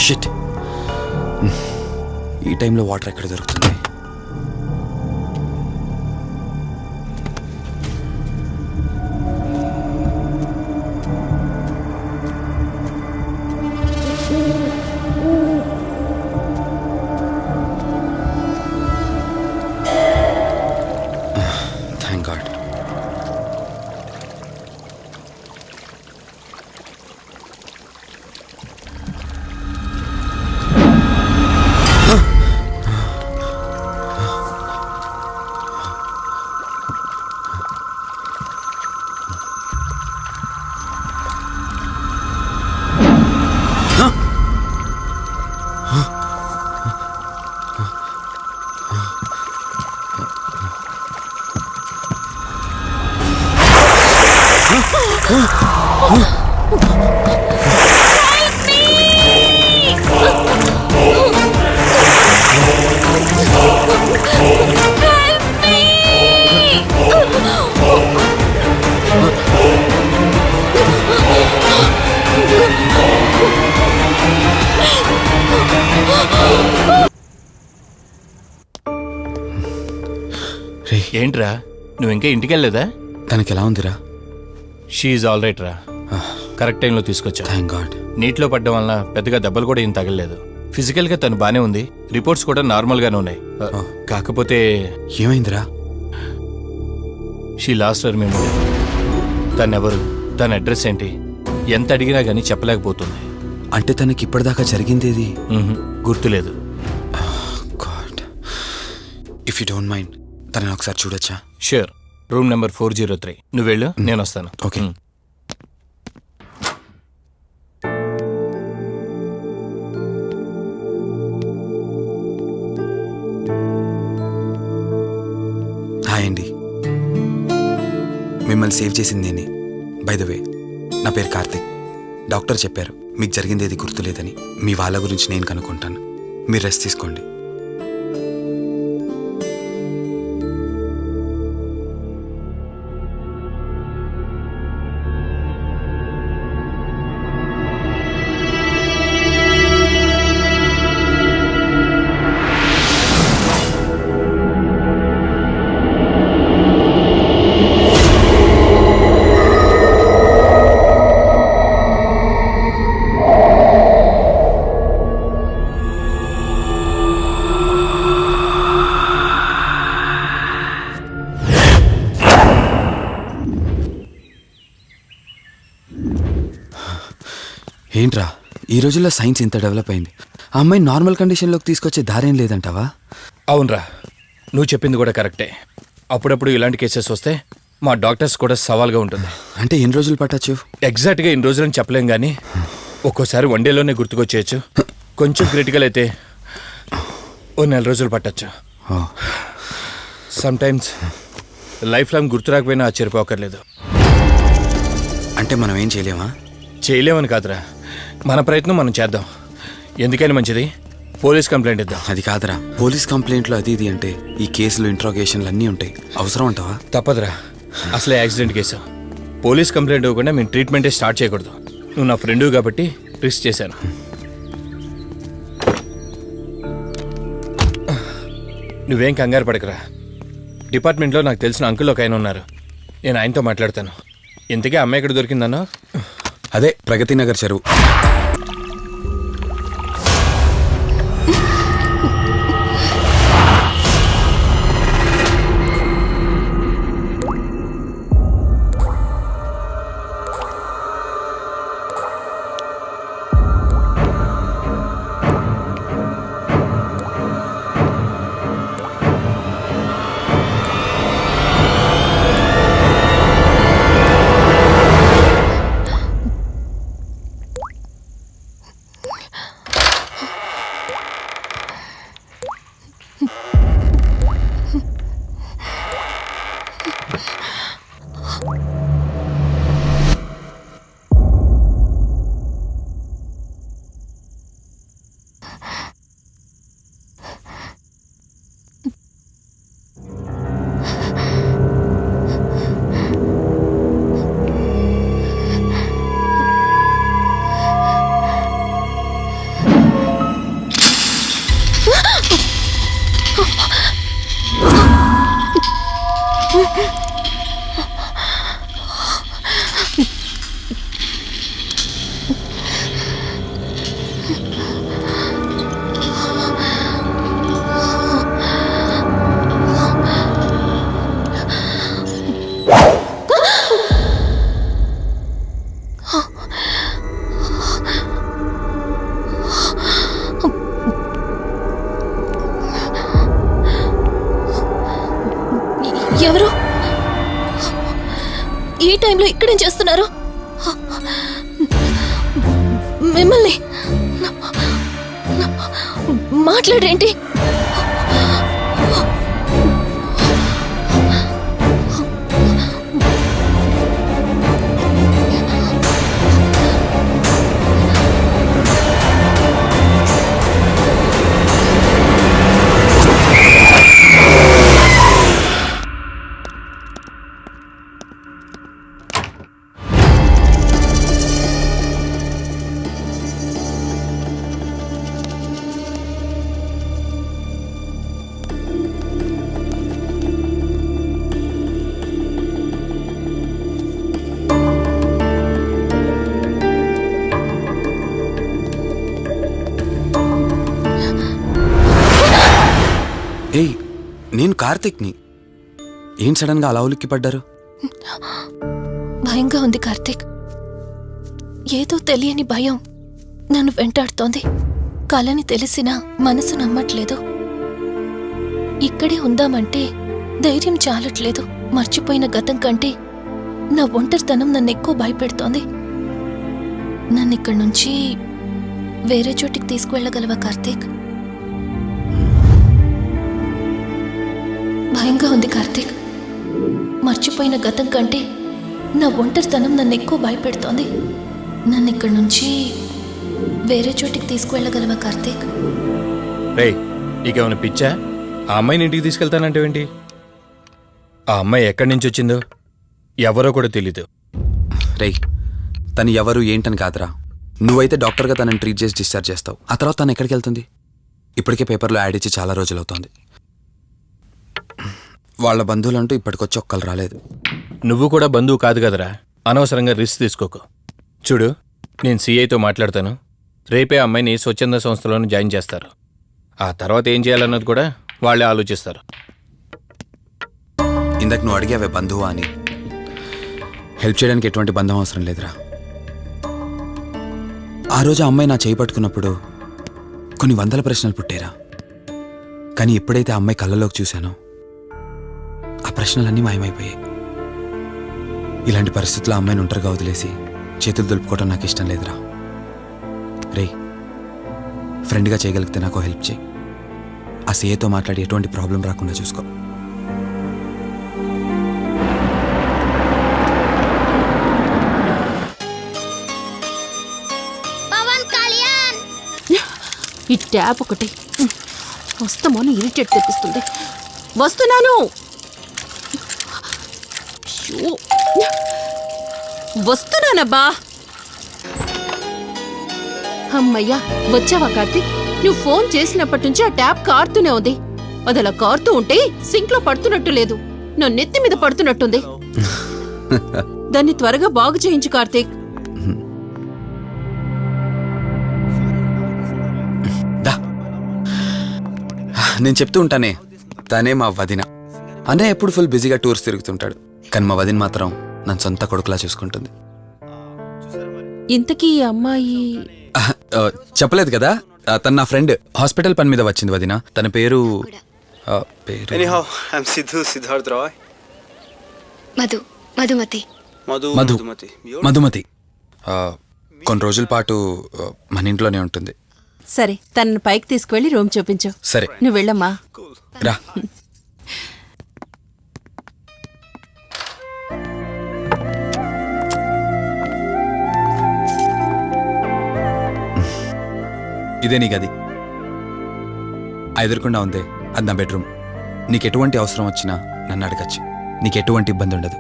Shit. ఈ టైంలో water ఎక్కడ దొరుకుతుంది? Thank God. ఏంట్రా నువ్వు ఇంకా ఇంటికి వెళ్ళలేదా? తనకి ఎలా ఉందిరా? షీఈ్ ఆల్ రైట్ రా. కరెక్ట్ టైంలో తీసుకొచ్చా. Thank God. నీటిలో పడ్డం వలన పెద్దగా దెబ్బలు కూడా ఏం తగలలేదు. ఫిజికల్గా తను బానే ఉంది. రిపోర్ట్స్ కూడా నార్మల్గానే ఉన్నాయి. కాకపోతే ఏమైందిరా? She lost her memory. తనెవరు, తన అడ్రస్ ఏంటి, ఎంత అడిగినా గానీ చెప్పలేకపోతుంది. అంటే తనకి ఇప్పటిదాకా జరిగిందేది గుర్తులేదు. God, if you don't mind తనని ఒకసారి చూడొచ్చా? ష్యూర్. Room number 403. నువ్వు వెళ్ళు, నేను వస్తాను. ఓకే. హాయ్ అండి, మిమ్మల్ని సేవ్ చేసింది నేనే. బై ద వే, నా పేరు కార్తిక్. డాక్టర్ చెప్పారు మీకు జరిగిందేది గుర్తులేదని. మీ వాళ్ళ గురించి నేను కనుక్కుంటాను. మీరు రెస్ట్ తీసుకోండి. ఏంట్రా, ఈ రోజుల్లో సైన్స్ ఇంత డెవలప్ అయింది. ఆ అమ్మాయి నార్మల్ కండిషన్లోకి తీసుకొచ్చే దారేం లేదంటావా? అవునరా, నువ్వు చెప్పింది కూడా కరెక్టే. అప్పుడప్పుడు ఇలాంటి కేసెస్ వస్తే మా డాక్టర్స్ కూడా సవాల్గా ఉంటుంది. అంటే ఎన్ని రోజులు పట్టచ్చు? ఎగ్జాక్ట్గా ఎన్ని రోజులని చెప్పలేం కానీ ఒక్కోసారి 1 డేలోనే గుర్తుకొచ్చేయచ్చు. కొంచెం క్రిటికల్ అయితే ఓ 4 రోజులు పట్టచ్చు. సమ్టైమ్స్ లైఫ్ లాంగ్ గుర్తు రాకపోయినా ఆశ్చర్యపోకర్లేదు. అంటే మనం ఏం చేయలేమా? చేయలేమని కాదురా, మన ప్రయత్నం మనం చేద్దాం. ఎందుకని మంచిది, పోలీస్ కంప్లైంట్ ఇద్దాం. అది కాదురా, పోలీస్ కంప్లైంట్లు అది ఇది అంటే ఈ కేసులు ఇంట్రాగేషన్లు అన్నీ ఉంటాయి. అవసరం అంటావా? తప్పదురా, అసలే యాక్సిడెంట్ కేసు. పోలీస్ కంప్లైంట్ ఇవ్వకుండా మేము ట్రీట్మెంటే స్టార్ట్ చేయకూడదు. నువ్వు నా ఫ్రెండు కాబట్టి రిస్క్ చేశాను. నువ్వేం కంగారు పడకరా. డిపార్ట్మెంట్లో నాకు తెలిసిన అంకుల్ ఒక ఆయన ఉన్నారు. నేను ఆయనతో మాట్లాడతాను. ఇంతకీ అమ్మాయి ఎక్కడ దొరికిందన్నా? అదే ప్రగతి నగర్ చెరువు. ఎవరు ఈ టైంలో ఇక్కడేం చేస్తున్నారు? మిమ్మల్ని మాట్లాడేంటి? ఏయ్, నేను కార్తిక్ని. ఏం సడన్గా అలా ఉలిక్కి పడ్డారు? భయంగా ఉంది కార్తీక్. ఏదో తెలియని భయం నన్ను వెంటాడుతోంది. కలని తెలిసినా మనసు నమ్మట్లేదు. ఇక్కడే ఉందామంటే ధైర్యం చాలట్లేదు. మర్చిపోయిన గతం కంటే నా ఒంటరితనం నన్ను ఎక్కువ భయపెడుతోంది. నన్నిక్కడి నుంచి వేరే చోటికి తీసుకువెళ్ళగలవా కార్తీక్? భయంగా ఉంది కార్తీక్. మర్చిపోయిన గతం కంటే నా ఒంటరితనం నన్ను ఎక్కువ భయపెడుతోంది. నన్ను ఇక్కడి నుంచి వేరే చోటికి తీసుకువెళ్ళగలవా కార్తీక్? రేయ్, నీకేమైనా పిచ్చా? ఆ అమ్మాయిని ఇంటికి తీసుకెళ్తానంటేంటి? ఆ అమ్మాయి ఎక్కడి నుంచి వచ్చిందో ఎవరో కూడా తెలీదు. రేయ్, తను ఎవరు ఏంటని కాదురా. నువ్వైతే డాక్టర్గా తనని ట్రీట్ చేసి డిశ్చార్జ్ చేస్తావు. ఆ తర్వాత తను ఎక్కడికి వెళ్తుంది? ఇప్పటికే పేపర్లో యాడ్ ఇచ్చి చాలా రోజులు అవుతోంది. వాళ్ళ బంధువులంటూ ఇప్పటికొచ్చి ఒక్కరు రాలేదు. నువ్వు కూడా బంధువు కాదు కదరా. అనవసరంగా రిస్క్ తీసుకోకు. చూడు, నేను సిఐతో మాట్లాడతాను. రేపే అమ్మాయిని స్వచ్ఛంద సంస్థలోనే జాయిన్ చేస్తారు. ఆ తర్వాత ఏం చేయాలన్నది కూడా వాళ్ళే ఆలోచిస్తారు. ఇందాక నువ్వు అడిగావే బంధువా అని. హెల్ప్ చేయడానికి ఎటువంటి బంధం అవసరం లేదురా. ఆ రోజు ఆ అమ్మాయి నా చేయి పట్టుకున్నప్పుడు కొన్ని వందల ప్రశ్నలు పుట్టేరా. కానీ ఎప్పుడైతే ఆ అమ్మాయి కళ్ళలోకి చూశానో ఆ ప్రశ్నలన్నీ మాయమైపోయాయి. ఇలాంటి పరిస్థితుల్లో అమ్మాయిని ఒంటరిగా వదిలేసి చేతులు దులుపుకోవడం నాకు ఇష్టం లేదురా. రేయ్, ఫ్రెండ్గా చేయగలిగితే నాకు హెల్ప్ చేయి. ఆ సీఏతో మాట్లాడి ఎటువంటి ప్రాబ్లం రాకుండా చూసుకో. ఈ ట్యాప్ ఒకటి వస్తామని ఇరిటేట్ తెప్పిస్తుంది. వస్తున్నాను. అయ్యో, వస్తున్నానబ్బా. అమ్మయ్యా, వచ్చావా కార్తీక్? నువ్వు ఫోన్ చేసినప్పటి నుంచి ఆ ట్యాప్ కారుతూనే ఉంది. అది అలా కారుతూ ఉంటే సింక్ లో పడుతున్నట్టు లేదు, నా నెత్తి మీద పడుతున్నట్టుంది. దాన్ని త్వరగా బాగు చేయించు కార్తీక్. నేను చెప్తూ ఉంటానే, తనే మా వదిన. అన్నయ్య ఎప్పుడు ఫుల్ బిజీగా టూర్స్ తిరుగుతుంటాడు. కానీ మా వదిన మాత్రం నన్ను సొంత కొడుకులా చూసుకుంటుంది. ఇంతకీ ఈ అమ్మాయి చెప్పలేదు కదా, తను నా ఫ్రెండ్. హాస్పిటల్ పని మీద వచ్చింది వదిన. తన పేరు Anyhow, I'm Siddharth Roy. Madhumati. Madhumati. కొన్ని రోజుల పాటు మన ఇంట్లోనే ఉంటుంది. సరే, తనను పైకి తీసుకువెళ్ళి రూమ్ చూపించు. సరే, నువ్వు వెళ్ళమ్మా. రా. ఇదే నీ గది. ఆ ఎదురుకుండా ఉందే, అది నా బెడ్రూమ్. నీకు ఎటువంటి అవసరం వచ్చినా నన్ను అడగచ్చు. నీకు ఎటువంటి ఇబ్బంది ఉండదు.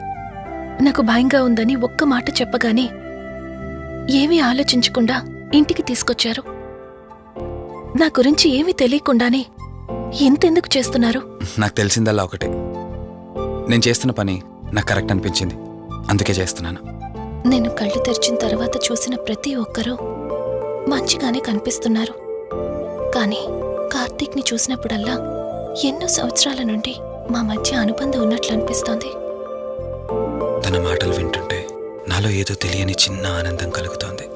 నాకు భయంగా ఉందని ఒక్క మాట చెప్పగానే ఏమీ ఆలోచించకుండా ఇంటికి తీసుకొచ్చారు. నా గురించి ఏమీ తెలియకుండానే ఇంతెందుకు చేస్తున్నారు? నాకు తెలిసిందల్లా ఒకటే, నేను చేస్తున్న పని నాకు కరెక్ట్ అనిపించింది, అందుకే చేస్తున్నాను. నేను కళ్ళు తెరిచిన తర్వాత చూసిన ప్రతి ఒక్కరూ మంచిగానే కనిపిస్తున్నారు. కానీ కార్తీక్ని చూసినప్పుడల్లా ఎన్నో సంవత్సరాల నుండి మా మధ్య అనుబంధం ఉన్నట్లు అనిపిస్తోంది. తన మాటలు వింటుంటే నాలో ఏదో తెలియని చిన్న ఆనందం కలుగుతోంది.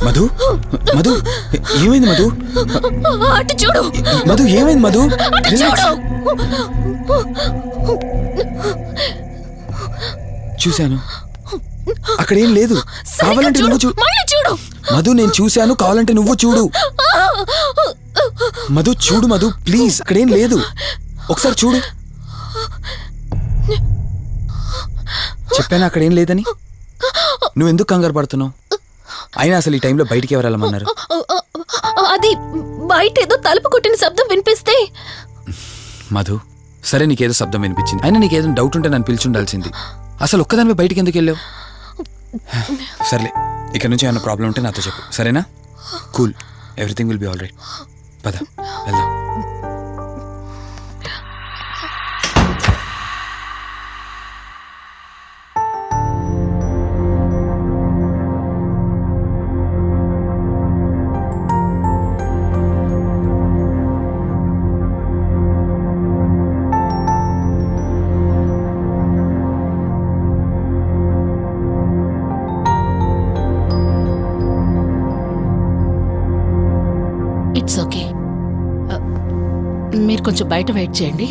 మధు, మధు, ఏమైంది మధు? అటు చూడు మధు, ఏమైంది మధు? చూశాను, అక్కడేం లేదు. కావాలంటే నువ్వు చూడు మధు. నేను చూశాను, కావాలంటే నువ్వు చూడు. మధు చూడు మధు, ప్లీజ్, అక్కడేం లేదు. ఒకసారి చూడు. చెప్పాను అక్కడ ఏం లేదని. నువ్వు ఎందుకు కంగారు పడుతున్నావు? అయినా అసలు ఈ టైంలో బయటికి ఎవరు వెళ్ళమన్నారు? అది బయట ఏదో తలుపు కొట్టిన శబ్దం వినిపిస్తే. మధు, సరే నీకేదో శబ్దం వినిపించింది, అయినా నీకేదో డౌట్ ఉంటే నన్ను పిలిచుండాల్సింది. అసలు ఒక్కదానిపై బయటికి ఎందుకు వెళ్ళావు? సర్లే, ఇక్కడ నుంచి ఏమైనా ప్రాబ్లం ఉంటే నాతో చెప్పు, సరేనా? Cool, everything will be all right. పద వెళ్దాం. It's okay. మీరు కొంచెం బయట వెయిట్ చేయండి.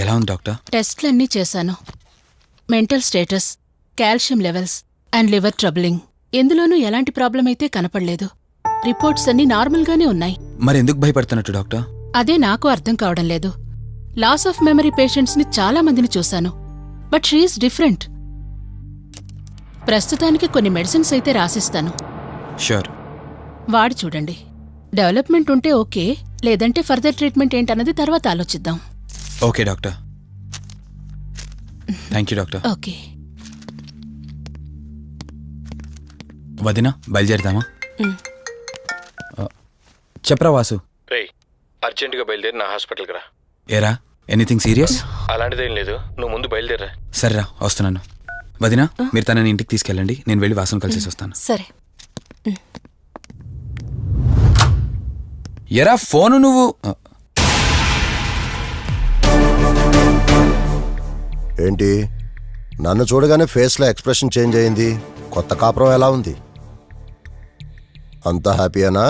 ఎలా ఉంది డాక్టర్? టెస్ట్లన్నీ చేశాను. Mental status, calcium levels and liver troubling, ఎందులోనూ ఎలాంటి ప్రాబ్లం అయితే కనపడలేదు. రిపోర్ట్స్ అన్నీ నార్మల్గానే ఉన్నాయి. మరి ఎందుకు భయపడుతున్నట్టు డాక్టర్? అదే నాకు అర్థం కావడం లేదు. లాస్ ఆఫ్ మెమరీ పేషెంట్స్ని చాలా మందిని చూశాను, బట్ షీఈస్ డిఫరెంట్. ప్రస్తుతానికి కొన్ని మెడిసిన్స్ అయితే రాసిస్తాను, షూర్. వాడి చూడండి. డెవలప్మెంట్ ఉంటే ఓకే, లేదంటే ఫర్దర్ ట్రీట్మెంట్ ఏంటన్నది తర్వాత ఆలోచిద్దాం. Okay doctor. Thank you doctor. Okay. వదినా, బయలుదేరుదామా? చెప్పరా వాసు. రే, అర్జెంటుగా బయలుదేరి నా హాస్పిటల్కి రా. ఏరా, ఎనీథింగ్ సీరియస్? అలాంటిదేం లేదు, నువ్వు ముందు బయలుదేరా. సరేరా, వస్తున్నాను. వదినా, మీరు తనని ఇంటికి తీసుకెళ్ళండి, నేను వెళ్ళి వాసన కలిసేసి వస్తాను. సరే. ఎరా ఫోను నువ్వు. ఏంటి, నన్ను చూడగానే ఫేస్లో ఎక్స్ప్రెషన్ చేంజ్ అయింది? కొత్త కాపురం ఎలా ఉంది? అంతా హ్యాపీయేనా?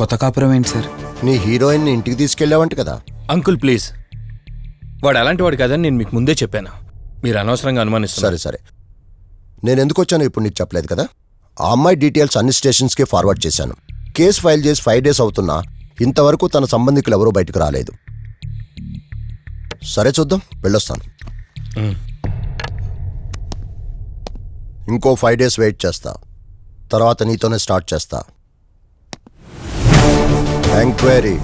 కొత్త కాపురం ఏంటి సార్? నీ హీరోయిన్ని ఇంటికి తీసుకెళ్ళావంట కదా? అంకుల్ ప్లీజ్, వాడు అలాంటి వాడు కాదని నేను మీకు ముందే చెప్పాను. మీరు అనవసరంగా అనుమానిస్తారు. సరే సరే, నేను ఎందుకు వచ్చానో ఇప్పుడు నీకు చెప్పలేదు కదా. ఆ అమ్మాయి డీటెయిల్స్ అన్ని స్టేషన్స్కి ఫార్వర్డ్ చేశాను. కేసు ఫైల్ చేసి 5 days అవుతున్నా ఇంతవరకు తన సంబంధికులు ఎవరూ బయటకు రాలేదు. సరే చూద్దాం, వెళ్ళొస్తాను. ఇంకో 5 days వెయిట్ చేస్తా, తర్వాత నీతోనే స్టార్ట్ చేస్తా ఎంక్వైరీ.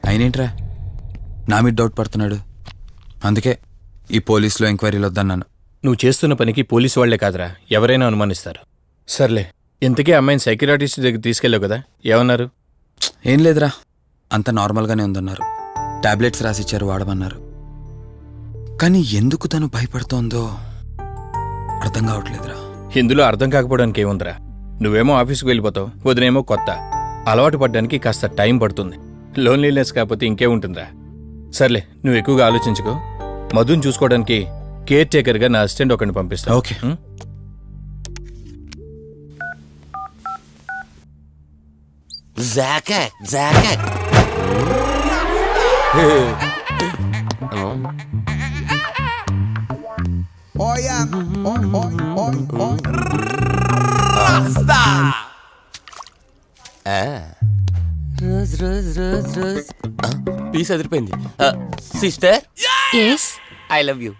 అయినేంట్రా నా మీద డౌట్ పడుతున్నాడు? అందుకే ఈ పోలీసులో ఎంక్వైరీలు వద్దన్నాను. నువ్వు చేస్తున్న పనికి పోలీసు వాళ్లే కాదురా, ఎవరైనా అనుమానిస్తారు. సర్లే, ఇంతకీ అమ్మాయిని సైకియాట్రిస్ట్ దగ్గర తీసుకెళ్ళావు కదా, ఏమన్నారు? ఏం లేదురా, అంత నార్మల్గానే ఉందన్నారు. టాబ్లెట్స్ రాసిచ్చారు, వాడమన్నారు. కానీ ఎందుకు తను భయపడుతోందో అర్థం కావట్లేదురా. ఇందులో అర్థం కాకపోవడానికి ఏముందిరా? నువ్వేమో ఆఫీస్కి వెళ్ళిపోతావు, వదినేమో కొత్త. అలవాటు పడ్డానికి కాస్త టైం పడుతుంది. లోన్లీనెస్ కాకపోతే ఇంకే ఉంటుందిరా. సర్లే, నువ్వు ఎక్కువగా ఆలోచించుకో. మధుని చూసుకోవడానికి కేర్ టేకర్గా నా అసిస్టెంట్ ఒకరిని పంపిస్తా. ఓకే. రోజ్ పీస్ అదిరిపోయింది. Sister, yes, I love you.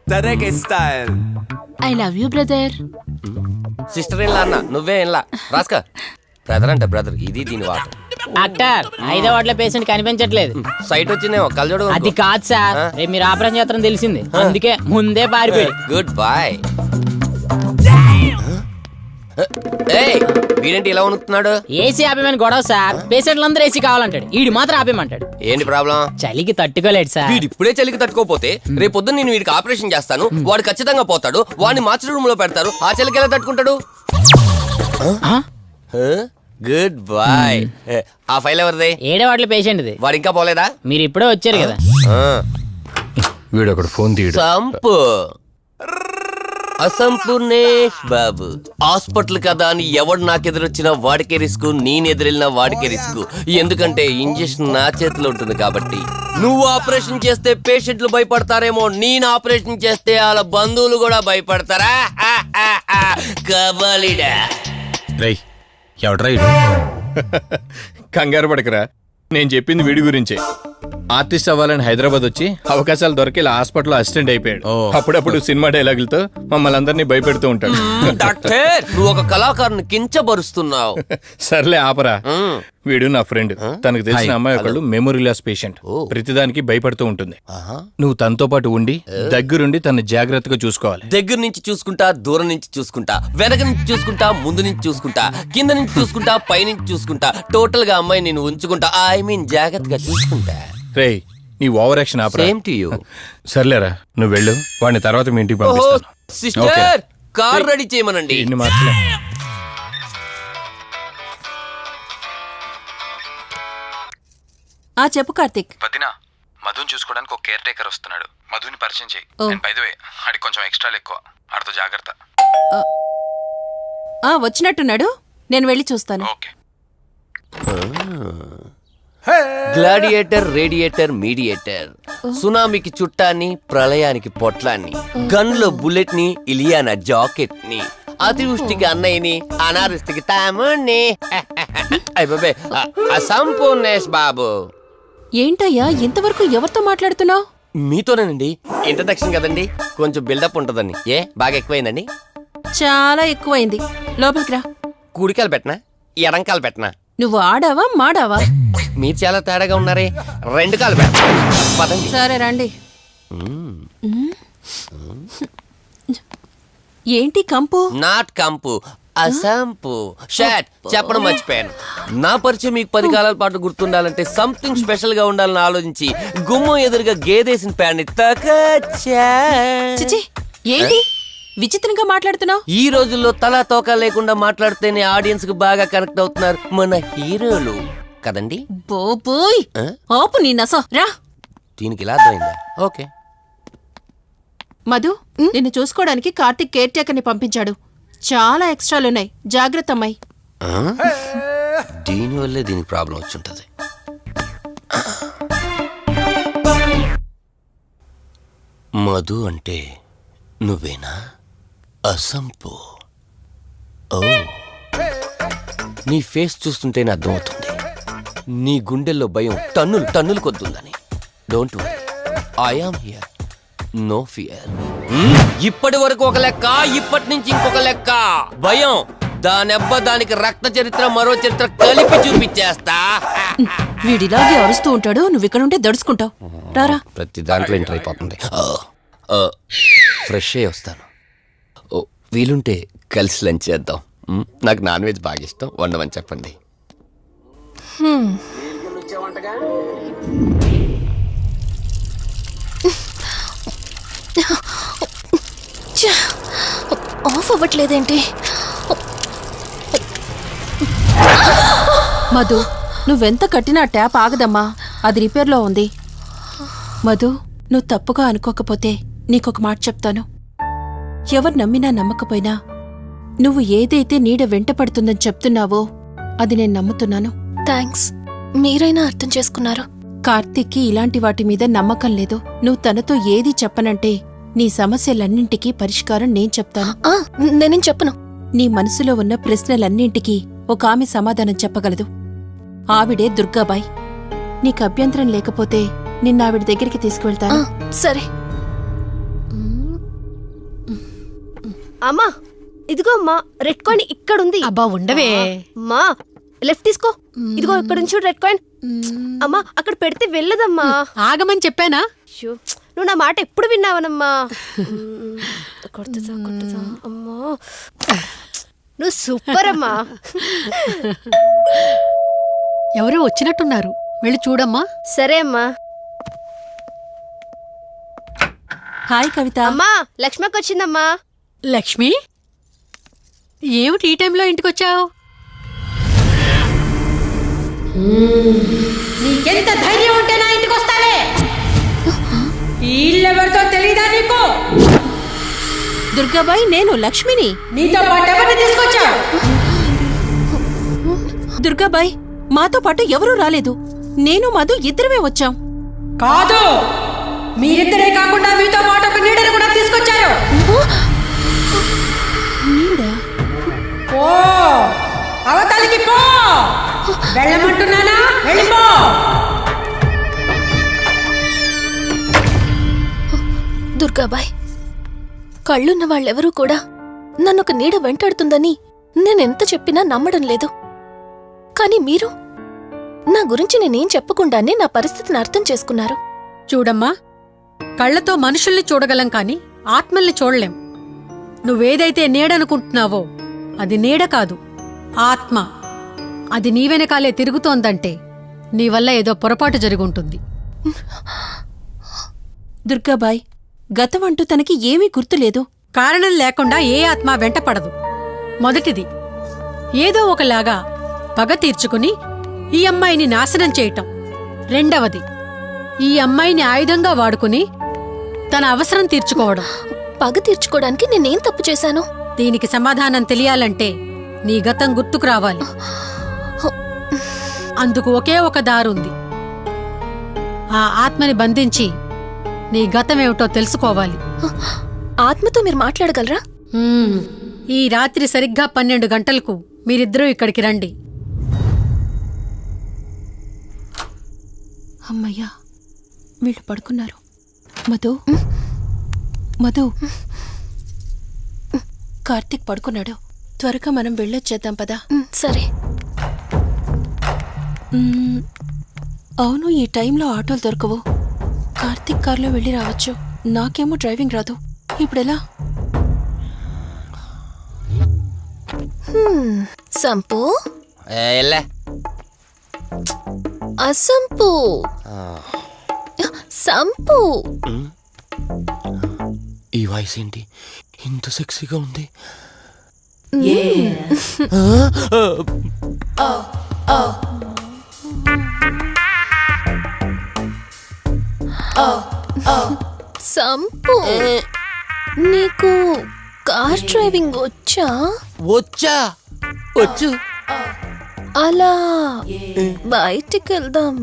తరేకే style. I love you brother. Sister ఏం అన్న, నువ్వే ఏం రాస్కా. బ్రదర్ అంటే బ్రదర్, ఇది దీని వాట. డాక్టర్, 5వ వార్డులో పేషెంట్ కనిపించట్లేదు. సైట్ వచ్చిందేమో, కళ్ళజోడు. అది కాదు సార్, రేపు మీరు ఆపరేషన్ చేస్తారని తెలిసింది, అందుకే ముందే పారిపోయి. Good bye. ఏయ్, వీడేంటి ఇలా వణుకుతున్నాడు? ఏసీ ఆపేమని గొడవ సార్. పేషెంట్లందరూ ఏసీ కావాలంటాడు, ఈడు మాత్రం ఆపేమంటాడు. ఏంటి ప్రాబ్లం? చలికి తట్టుకోలేడు సార్. వీడు ఇప్పుడే చలికి తట్టుకోపోతే రేపు పొద్దున్న నేను వీడికి ఆపరేషన్ చేస్తాను, వాడు ఖచ్చితంగా పోతాడు, వాడిని మార్చి రూమ్ లో పెడతారు. ఆ చలికి ఎలా తట్టుకుంటాడు? Good boy. ఆ ఫైల్ ఎవరిది? 7వ వార్డులో పేషెంట్ది. వాడు ఇంకా పోలేదా? మీరు ఇప్పుడే వచ్చారు కదా. వీడు ఒకడు ఫోన్ తీయడు. సంపు అసంపూర్ణేష్ బాబు. హాస్పిటల్ కదా అని ఎవడు నాకెదురొచ్చినా వాడికే రిస్క్, నేనెదురెళ్ళినా వాడికే రిస్క్. ఎందుకంటే ఇంజెక్షన్ నా చేతిలో ఉంటుంది కాబట్టి. నువ్వు ఆపరేషన్ చేస్తే పేషెంట్లు భయపడతారేమో, నేను ఆపరేషన్ చేస్తే వాళ్ళ బంధువులు కూడా భయపడతారా? కబాలిడా. రేయ్ ఎవడ్రా ఇడు? కంగారు పడకరా, నేను చెప్పింది వీడి గురించే. ఆర్టిస్ట్ అవ్వాలని హైదరాబాద్ వచ్చి అవకాశాలు దొరికి ఇలా హాస్పిటల్లో అసిస్టెంట్ అయిపోయాడు. అప్పుడప్పుడు సినిమా డైలాగులతో మమ్మల్ని అందరినీ భయపెడుతూ ఉంటాడు. డాక్టర్, నువ్వు ఒక కళాకారుని కించబరుస్తున్నావు. సర్లే ఆపరా. వీడు నా ఫ్రెండ్. తనకు తెలిసిన అమ్మాయి ఒకళ్ళు మెమొరీ లాస్ పేషెంట్. ప్రతిదానికి భయపడుతూ ఉంటుంది. నువ్వు తనతో పాటు ఉండి దగ్గరుండి తన జాగ్రత్తగా చూసుకోవాలి. దగ్గర నుంచి చూసుకుంటా, దూరం నుంచి చూసుకుంటా, వెనక నుంచి చూసుకుంటా, ముందు నుంచి చూసుకుంటా, కింద నుంచి చూసుకుంటా, పై నుంచి చూసుకుంటా, టోటల్ గా అమ్మాయి నేను ఉంచుకుంటా. ఐ మీన్ జాగ్రత్తగా చూసుకుంటా. రేయ్ నీ over action opera. Same to you. సర్లేరా, నువ్వు వెళ్ళు. వాడిని తర్వాత మీ ఇంటికి పంపిస్తాను. సిస్టర్, కార్ రెడీ చేయమనండి. ఇన్ని మాటలే. చెప్పు కార్తిక్. వదినా, మధుని చూసుకోవడానికి ఒక కేర్ టేకర్ వస్తున్నాడు. మధుని పరిచయం చేయి. బై ద వే, ఆడికి కొంచెం ఎక్స్ట్రా ఎక్కువ. ఆడితో జాగ్రత్త. వచ్చినట్టున్నాడు, నేను వెళ్ళి చూస్తాను. ఓకే. Gladiator, radiator, mediator. సునామీకి చుట్టాన్ని, ప్రళయానికి పొట్లాన్ని, గన్లో బుల్లెట్ ని, ఇలియానా జాకెట్ ని, అతివృష్టికి అన్నయ్యని, అనావృష్టికి తమ్ముణ్ణి. అయిపోయి అసంపూర్ణేష్ బాబు. ఏంటయ్యా ఇంతవరకు ఎవరితో మాట్లాడుతున్నావు? మీతోనేనండి. ఇంట్రడక్షన్ కదండి, కొంచెం బిల్డప్ ఉంటదని. బాగా ఎక్కువైందండి? చాలా ఎక్కువైంది. లోపలికి రా. కుడికాలు పెట్టనా, ఎడంకాలు పెట్టనా? నువ్వు ఆడావా మాడావా? మీరు చాలా తేడాగా ఉన్నారే. 2 కాలు పెట్టనా? పదండి. సరే రండి. ఏంటి కంపు? నాట్ కంపు, అసంపు. షాట్ చెప్పడం మర్చిపోయాను. నా పరిచయం మీకు 10 కాలాల పాటు గుర్తుండాలంటే సంథింగ్ స్పెషల్ గా ఉండాలని ఆలోచించి గుమ్మం ఎదురుగా గేదేసిన ప్యాడ్ని తకచ్చా. చిచి, ఏంటి విచిత్రంగా మాట్లాడుతున్నావు? ఈ రోజుల్లో తలా తోక లేకుండా మాట్లాడితేనే ఆడియన్స్ కు బాగా కనెక్ట్ అవుతున్నారు మన హీరోలు కదండి. బోబోయ్, ఆపు నీ నస. రా. దీనికి ఇలా అర్థమైందా? ఓకే. మధు, నిన్ను చూసుకోవడానికి కార్తిక్ కేర్ టేకర్ ని పంపించాడు. చాలా ఎక్స్ట్రాలున్నాయి, జాగ్రత్త అమ్మాయి. దీనివల్లే దీనికి ప్రాబ్లం వచ్చుంటది. మధు అంటే నువ్వేనా? అసంపు. ఓ, నీ ఫేస్ చూస్తుంటేనే అర్థమవుతుంది నీ గుండెల్లో భయం టన్నులు టన్నులు కొద్దుందని. Don't worry, I am here, no fear. ఇప్పటి వరకు ఒక లెక్క, ఇప్పటి నుంచి ఇంకొక లెక్క. భయం దానెబ్బ, దానికి రక్త చరిత్ర, మరో చరిత్ర కలిపి చూపించేస్తా. వీడిలాగే అరుస్తూ ఉంటాడు, నువ్వు ఇక్కడ ఉంటే దడుచుకుంటావు. రారా. ప్రతి దాంట్లో ఎంటర్ అయిపోతుంది. ఫ్రెష్ అయ్యి వస్తాను. వీలుంటే కలిసి లంచ్ చేద్దాం. నాకు నాన్ వెజ్ బాగా ఇష్టం, వండమని చెప్పండి. ఆఫ్ అవ్వట్లేదేంటి? మధు, నువ్వెంత కట్టినా ట్యాప్ ఆగదమ్మా, అది రిపేర్లో ఉంది. మధు, నువ్వు తప్పుగా అనుకోకపోతే నీకొక మాట చెప్తాను. ఎవరు నమ్మినా నమ్మకపోయినా నువ్వు ఏదైతే నీడ వెంట పడుతుందని చెప్తున్నావో అది నేను నమ్ముతున్నాను. థ్యాంక్స్, మీరైనా అర్థం చేసుకున్నారు. కార్తిక్కి ఇలాంటి వాటి మీద నమ్మకం లేదు. నువ్వు తనతో ఏది చెప్పనంటే నీ సమస్యలన్నింటికీ పరిష్కారం నేను చెప్తాను. నేనేం చెప్పను. నీ మనసులో ఉన్న ప్రశ్నలన్నింటికీ ఒక ఆమె సమాధానం చెప్పగలదు. ఆవిడే దుర్గాబాయ్. నీకు అభ్యంతరం లేకపోతే నిన్నావిడ దగ్గరికి తీసుకువెళ్తాను. సరే. అమ్మా, ఇదిగో అమ్మా, రెడ్ కాయిన్ ఇక్కడుంది. అబ్బా ఉండవే. అమ్మా, లెఫ్ట్ తీసుకో. ఇదిగో ఇక్కడ నుంచి రెడ్ కాయిన్. అమ్మా, అక్కడ పెడితే వెళ్ళదమ్మా. ఆగమని చెప్పానా? నువ్వు నా మాట ఎప్పుడు విన్నావనమ్మా. కొడుతుందా కొడుతుందా. అమ్మా, నువ్వు సూపర్ అమ్మా. ఎవరో వచ్చినట్టున్నారు, వెళ్ళి చూడమ్మా. సరే అమ్మా. హాయ్ కవిత. అమ్మా, లక్ష్మకి వచ్చిందమ్మా. లక్ష్మి, ఏమిటి ఈ టైంలో ఇంటికొచ్చావు? నీకెంత ధైర్యం ఉంటే నా ఇంటికి వస్తావే? ఇల్లెవరితో తెలీదా నీకు? దుర్గాబాయ్, నేను లక్ష్మిని. నీతో పాటు ఎవరిని తీసుకొచ్చావు? దుర్గాబాయ్, మాతో పాటు ఎవరూ రాలేదు. నేను మధు ఇద్దరమే వచ్చాం. కాదు, మీరిద్దరే కాకుండా మీతో పాటు ఒక నీడను కూడా తీసుకొచ్చారు. నీడా? వెళ్ళమంటున్నానా వెళ్ళిపో. దుర్గాబాయ్, కళ్ళున్న వాళ్ళెవరూ కూడా నన్నొక నీడ వెంటాడుతుందని నేనెంత చెప్పినా నమ్మడం లేదు. కానీ మీరు నా గురించి నేనేం చెప్పకుండానే నా పరిస్థితిని అర్థం చేసుకున్నారు. చూడమ్మా, కళ్ళతో మనుషుల్ని చూడగలం కాని ఆత్మల్ని చూడలేం. నువ్వేదైతే నీడనుకుంటున్నావో అది నీడ కాదు, ఆత్మ. అది నీ వెనకాలే తిరుగుతోందంటే నీ వల్ల ఏదో పొరపాటు జరుగుంటుంది. దుర్గాబాయ్, గతమంటూ తనకి ఏమీ గుర్తులేదు. కారణం లేకుండా ఏ ఆత్మ వెంటపడదు. మొదటిది, ఏదో ఒకలాగా పగ తీర్చుకుని ఈ అమ్మాయిని నాశనం చేయటం. రెండవది, ఈ అమ్మాయిని ఆయుధంగా వాడుకుని తన అవసరం తీర్చుకోవడం. పగ తీర్చుకోవడానికి నేనేం తప్పు చేశాను? దీనికి సమాధానం తెలియాలంటే నీ గతం గుర్తుకు రావాలి. అందుకు ఒకే ఒక దారుంది. ఆ ఆత్మని బంధించి నీ గతమేమిటో తెలుసుకోవాలి. ఆత్మతో మీరు మాట్లాడగలరా? ఈ రాత్రి సరిగ్గా 12 గంటలకు మీరిద్దరూ ఇక్కడికి రండి. అమ్మయ్యా, వీళ్ళు పడుకున్నారు. మధు, మధు, కార్తీక్ పడుకున్నాడు. త్వరగా మనం వెళ్ళొచ్చేద్దాం పదా. సరే. అవును, ఈ టైంలో ఆటోలు దొరకవు. కార్తీక్ కార్లో వెళ్ళి రావచ్చు. నాకేమో డ్రైవింగ్ రాదు. ఇప్పుడెలా? సంపు, ఎల్లే అసంపు, సంపు. ఈ వాయిస్ ఏంటి ఇంత సెక్సీగా ఉంది? సంపు, నీకు కార్ డ్రైవింగ్ వచ్చా? వచ్చా? వచ్చు. అలా బయటికి వెళ్దాం,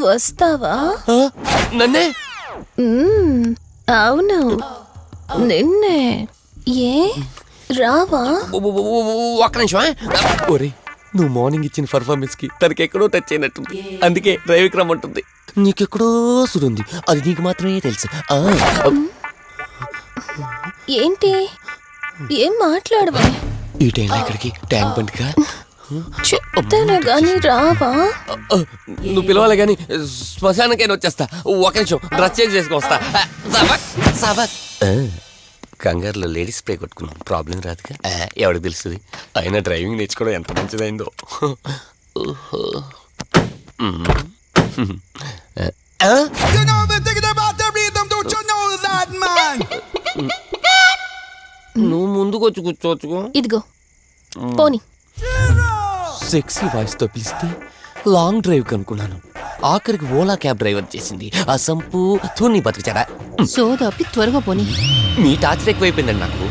వస్తావా? నన్నే? అవును, నిన్నే. ఏ రావా? ఒక్క నిమిషం. ఒరే, నువ్వు మార్నింగ్ ఇచ్చిన పర్ఫార్మెన్స్ కి తనకి ఎక్కడో టచ్ అయినట్టుంది. అందుకే డ్రైవింగ్ రమ్మంటుంది. నీకెక్కడో సుడుంది, అది నీకు మాత్రమే తెలుసు. ఏంటి? ఏం మాట్లాడవా? ఈ టైంలో ఇక్కడికి ట్యాంక్ బండ్గా చెప్తాను గాని రావా? నువ్వు పిలవాలి కానీ శ్మశానకైనా వచ్చేస్తా. ఒక నిమిషం డ్రెస్ చేంజ్ చేసుకొస్తా. కంగారులో లేడీస్ స్ప్రే కొట్టుకున్నాం, ప్రాబ్లం రాదుగా. ఎవరికి తెలుస్తుంది? అయినా డ్రైవింగ్ నేర్చుకోవడం ఎంత మంచిదైందో. నువ్వు ముందుకు వచ్చి కూర్చోవచ్చుకో. ఇదిగో పోనీ. సెక్సీ వాయిస్ తో పిలిస్తే లాంగ్ డ్రైవ్ కనుక్కున్నాను. ఆఖరికి ఓలా క్యాబ్ డ్రైవర్ చేసింది ఆ సంపు తూని బతికిచాడా. సోదాపి త్వరగా పోనీ. మీ టార్చర్ ఎక్కువైపోయిందండి నాకు.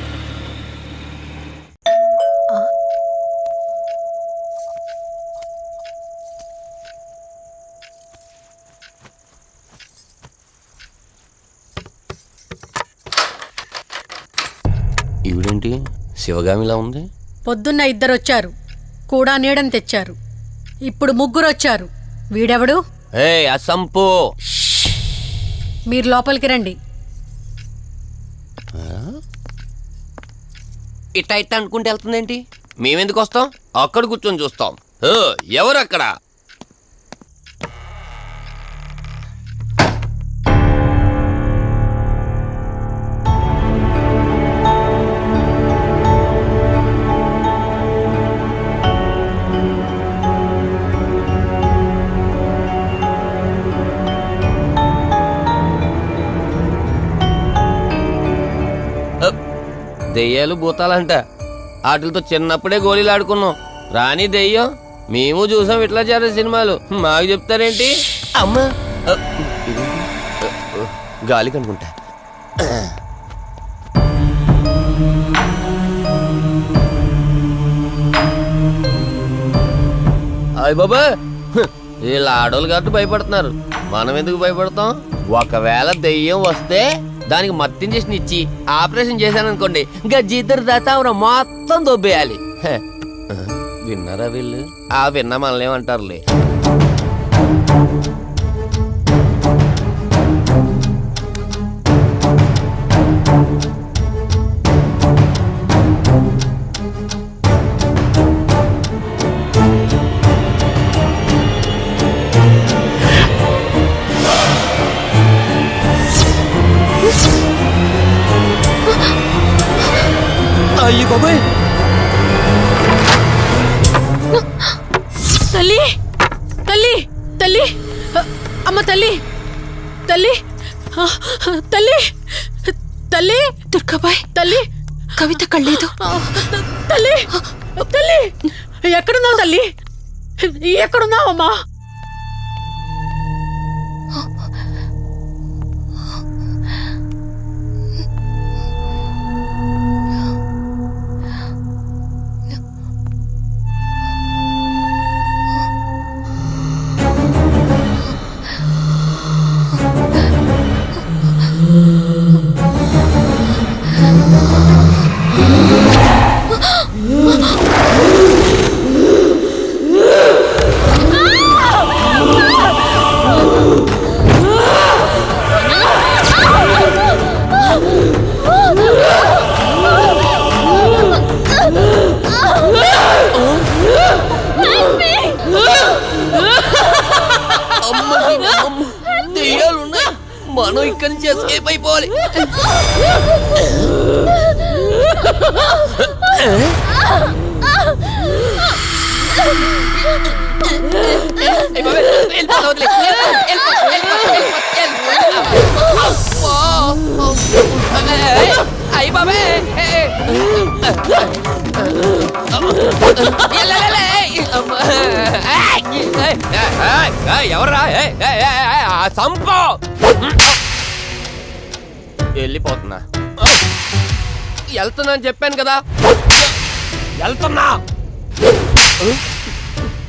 ఈవిడేంటి శివగామిలా ఉంది? పొద్దున్న 2 వచ్చారు, కూడా నీడని తెచ్చారు. ఇప్పుడు 3 వచ్చారు. వీడెవడు? ఆ సంపు. మీరు లోపలికి రండి. ఇట్ట ఇట్ట అనుకుంటే వెళ్తుందేంటి? మేమెందుకు వస్తాం? అక్కడ కూర్చొని చూస్తాం. ఎవరు అక్కడ? దెయ్యాలు భూతాలంట. వాటితో చిన్నప్పుడే గోళీలు ఆడుకున్నాం. రాని దెయ్యం మేము చూసాం ఇట్లా చేరే సినిమాలు. మాకు చెప్తారేంటి? అమ్మా, గాలి కనుకుంటా. అయ్య బాబా, వీళ్ళ ఆడోళ్ళు కాబట్టి భయపడుతున్నారు. మనం ఎందుకు భయపడతాం? ఒకవేళ దెయ్యం వస్తే దానికి మత్తు ఇంజెక్షన్ ఇచ్చి ఆపరేషన్ చేశాననుకోండి, ఇంకా జీతరు దాతావరం మొత్తం దొబ్బేయాలి. విన్నారా వీళ్ళు? విన్నా మనల్ని ఏమంటారులే. అయ్యి బాబాయ్, తల్లి తల్లి తల్లి అమ్మ తల్లి తల్లి తల్లి తల్లి దుర్గాబాయ్ తల్లి కవిత కళ్ళేదు తల్లి తల్లి ఎక్కడున్నావు తల్లి ఎక్కడున్నావమ్మా దెయ్యాలున్నాయి, మనం ఇక్కడి నుంచి ఎస్కేప్ అయిపోవాలి. అయ్యి బాబే ఎవర్రా సంపో వెళ్ళిపోతున్నా. వెళ్తున్నా అని చెప్పాను కదా, వెళ్తున్నా.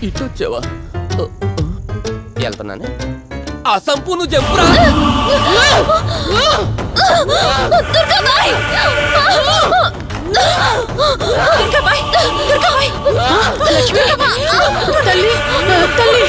ఇటు వచ్చావా? వెళ్తున్నాను. ఆ సంపు నువ్వు చెప్పురా. తల్లి తల్లి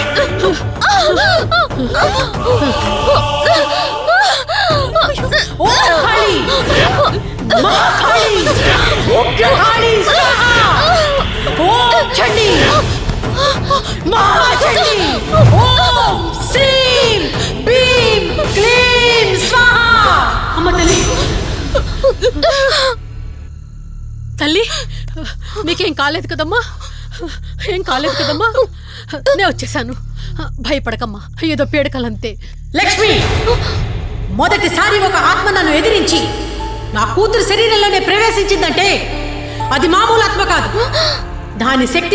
తల్లి మీకేం కాలేదు కదమ్మా? ఏం కాలేదు కదమ్మా? నేను వచ్చేసాను, భయపడకమ్మా, ఏదో పేడకలంతే. లక్ష్మి, మొదటిసారి ఒక ఆత్మ నన్ను ఎదిరించి నా కూతురు శరీరంలోనే ప్రవేశించిందంటే అది మామూలు ఆత్మ కాదు. దాని శక్తి